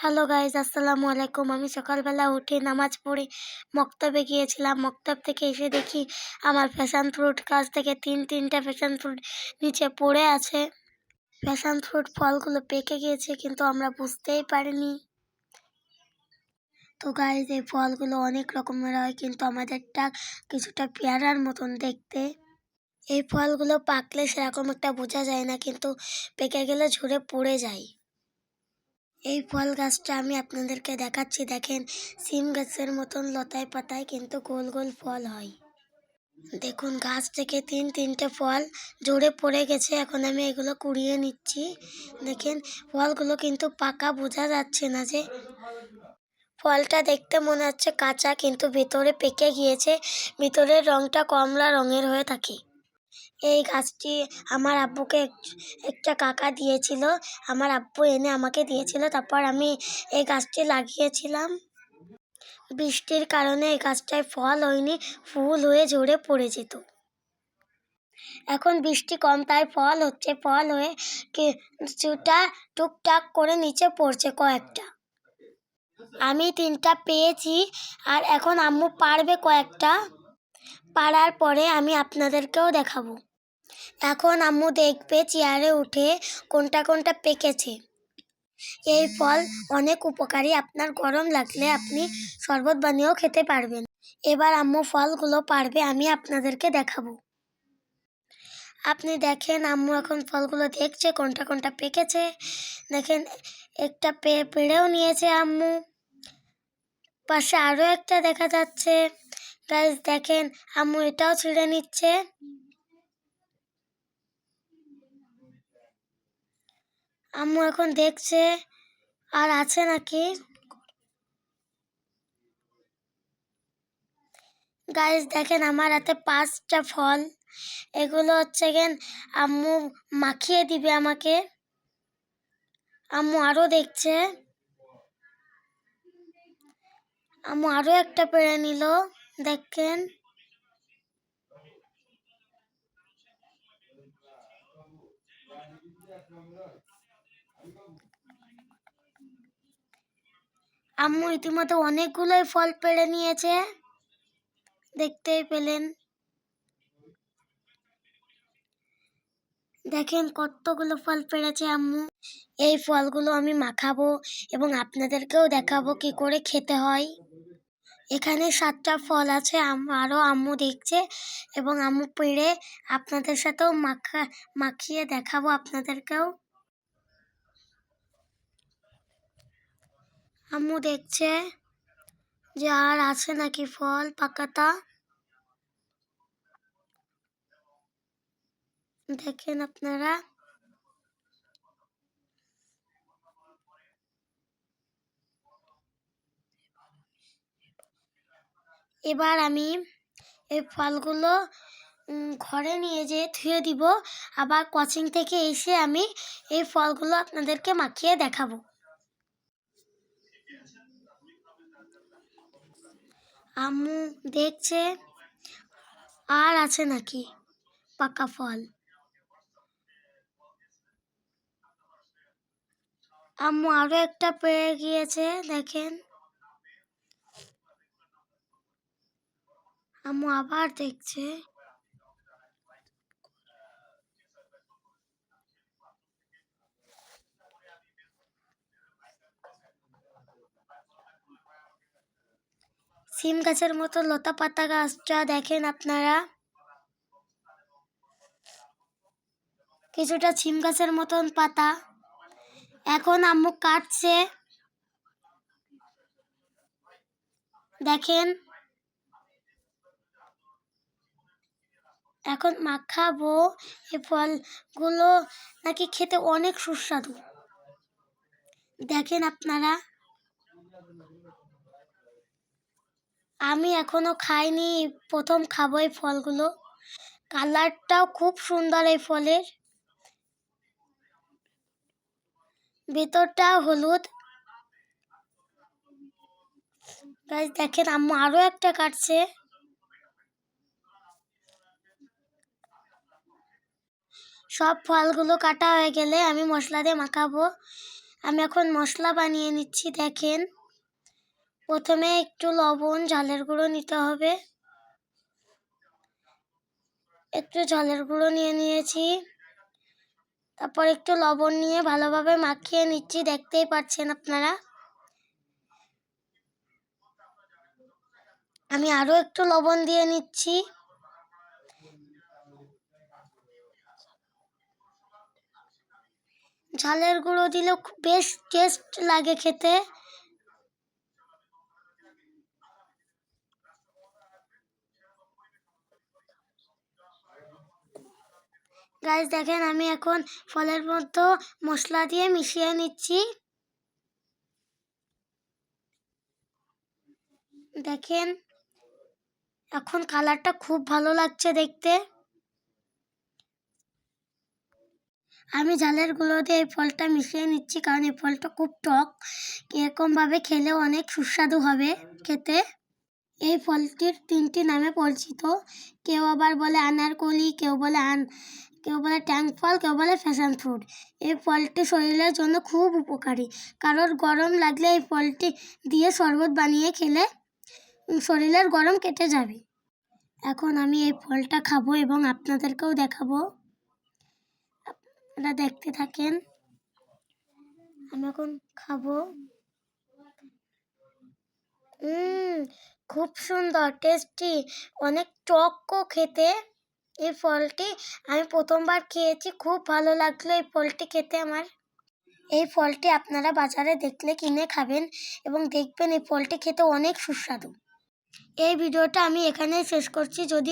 Hello guys, আসসালামু আলাইকুম। আমি সকালবেলা উঠে নামাজ পড়ে মক্তবে গিয়েছিলাম। মক্তব থেকে এসে দেখি আমার প্যাশন ফ্রুট গাছ থেকে তিনটা প্যাশন ফ্রুট নিচে পড়ে আছে। প্যাশন ফ্রুট ফলগুলো পেকে গিয়েছে, কিন্তু আমরা বুঝতেই পারিনি। তো গাইজ, এই ফলগুলো অনেক রকমের হয়, কিন্তু আমাদেরটা কিছুটা পেয়ারার মতন দেখতে। এই ফলগুলো পাকলে সেরকম একটা বোঝা যায় না, কিন্তু পেকে গেলে ঝরে পড়ে যায়। এই ফল গাছটা আমি আপনাদেরকে দেখাচ্ছি। দেখেন, সিম গাছের মতন লতায় পাতায় কিন্তু গোল গোল ফল হয়। দেখুন, গাছ থেকে তিনটে ফল ঝরে পড়ে গেছে। এখন আমি এগুলো কুড়িয়ে নিচ্ছি। দেখেন, ফলগুলো কিন্তু পাকা, বোঝা যাচ্ছে না যে। ফলটা দেখতে মনে হচ্ছে কাঁচা, কিন্তু ভেতরে পেকে গিয়েছে। ভিতরের রংটা কমলা রঙের হয়ে থাকে। এই গাছটি আমার আব্বুকে একটা কাকা দিয়েছিল। আমার আব্বু এনে আমাকে দিয়েছিল। তারপর আমি এই গাছটি লাগিয়েছিলাম। বৃষ্টির কারণে এই গাছটায় ফল হয়নি, ফুল হয়ে ঝরে পড়ে যেত। এখন বৃষ্টি কম, তাই ফল হচ্ছে। ফল হয়ে কিছুটা টুকটাক করে নিচে পড়ছে কয়েকটা। আমি 3টা পেয়েছি, আর এখন আম্মু পারবে কয়েকটা। পারার পরে আমি আপনাদেরকেও দেখাবো। এখন আম্মু দেখবে চেয়ারে উঠে কোনটা কোনটা পেকেছে। এই ফল অনেক উপকারী। আপনার গরম লাগলে আপনি শরবত বানিয়েও খেতে পারবেন। এবার আম্মু ফলগুলো পারবে, আমি আপনাদেরকে দেখাবো। আপনি দেখেন, আম্মু এখন ফলগুলো দেখছে কোনটা কোনটা পেকেছে। দেখেন, একটা পেড়েও নিয়েছে আম্মু। পাশে আরো একটা দেখা যাচ্ছে। গাইস দেখেন, আম্মু এটাও ছিঁড়ে নিচ্ছে। আম্মু এখন দেখছে আর আছে নাকি। গাইস দেখেন, আমার হাতে 5টা ফল। এগুলো হচ্ছে আম্মু মাখিয়ে দিবে আমাকে। আম্মু আরো দেখছে। আম্মু আরো একটা পেড়ে নিল। দেখেন, আম্মু ইতিমধ্যে অনেকগুলোই ফল পেড়ে নিয়েছে, দেখতেই পেলেন। দেখেন কতগুলো ফল পেড়েছে আম্মু। এই ফলগুলো আমি মাখাবো এবং আপনাদেরকেও দেখাবো কি করে খেতে হয়। এখানে 7টা ফল আছে, আরও আম্মু দেখছে এবং আম্মু পেড়ে আপনাদের সাথেও মাখিয়ে দেখাবো আপনাদেরকেও। আম্মু দেখছে যে আর আছে নাকি ফল পাকাটা। দেখেন আপনারা। এবার আমি এই ফলগুলো ঘরে নিয়ে যেয়ে ধুয়ে দিব। আবার কোচিং থেকে এসে আমি এই ফলগুলো আপনাদেরকে মাখিয়ে দেখাবো। আম্মু দেখছে আর আছে নাকি পাকা ফল। আম্মু আরো একটা পেয়ে গিয়েছে। দেখেন, আম্মু আবার দেখছে। সিম গাছের মতো লতা পাতা গাছটা দেখেন আপনারা। কিছুটা সিম গাছের মতন পাতা। এখন আম্মু কাটছে। দেখেন, এখন মাখাবো। এই ফলগুলো নাকি খেতে অনেক সুস্বাদু। দেখেন আপনারা, আমি এখনো খাইনি, প্রথম খাবো এই ফলগুলো। কালারটাও খুব সুন্দর এই ফলের, ভেতরটা হলুদ। গাইস দেখেন, আম্মু আরো একটা কাটছে। সব ফলগুলো কাটা হয়ে গেলে আমি মশলা দিয়ে মাখাবো। আমি এখন মশলা বানিয়ে নিচ্ছি। দেখেন, প্রথমে একটু লবণ, ঝালের গুঁড়ো নিতে হবে। একটু ঝালের গুঁড়ো নিয়ে নিয়েছি। তারপর একটু লবণ নিয়ে ভালোভাবে মাখিয়ে নিচ্ছি, দেখতেই পাচ্ছেন আপনারা। আমি আরো একটু লবণ দিয়ে নিচ্ছি। ঝালের গুঁড়ো দিলে বেশ টেস্ট লাগে খেতে। গাইস দেখেন, আমি এখন ফলের মধ্যে মশলা দিয়ে মিশিয়ে নিচ্ছি। দেখেন, এখন কালারটা খুব ভালো লাগছে দেখতে। আমি ঝালের গুঁড়ো দিয়ে এই ফলটা মিশিয়ে নিচ্ছি, কারণ এই ফলটা খুব টক। এরকম ভাবে খেলেও অনেক সুস্বাদু হবে খেতে। এই ফলটির 3টি নামে পরিচিত। কেউ আবার বলে আনারকলি, কেউ বলে ট্যাং ফল, কেউ বলে ফ্যাশন ফ্রুট। এই ফলটি শরীরের জন্য খুব উপকারী। কারোর গরম লাগলে এই ফলটি দিয়ে শরবত বানিয়ে খেলে শরীরের গরম কেটে যাবে। এখন আমি এই ফলটা খাবো এবং আপনাদেরকেও দেখাবো। আপনারা দেখতে থাকেন। আমি এখন খাবো। খুব সুন্দর, টেস্টি, অনেক টকও খেতে। এই ফলটি আমি প্রথমবার খেয়েছি, খুব ভালো লাগলো এই ফলটি খেতে আমার। এই ফলটি আপনারা বাজারে দেখলে কিনে খাবেন এবং দেখবেন এই ফলটি খেতে অনেক সুস্বাদু। এই ভিডিওটা আমি এখানেই শেষ করছি। যদি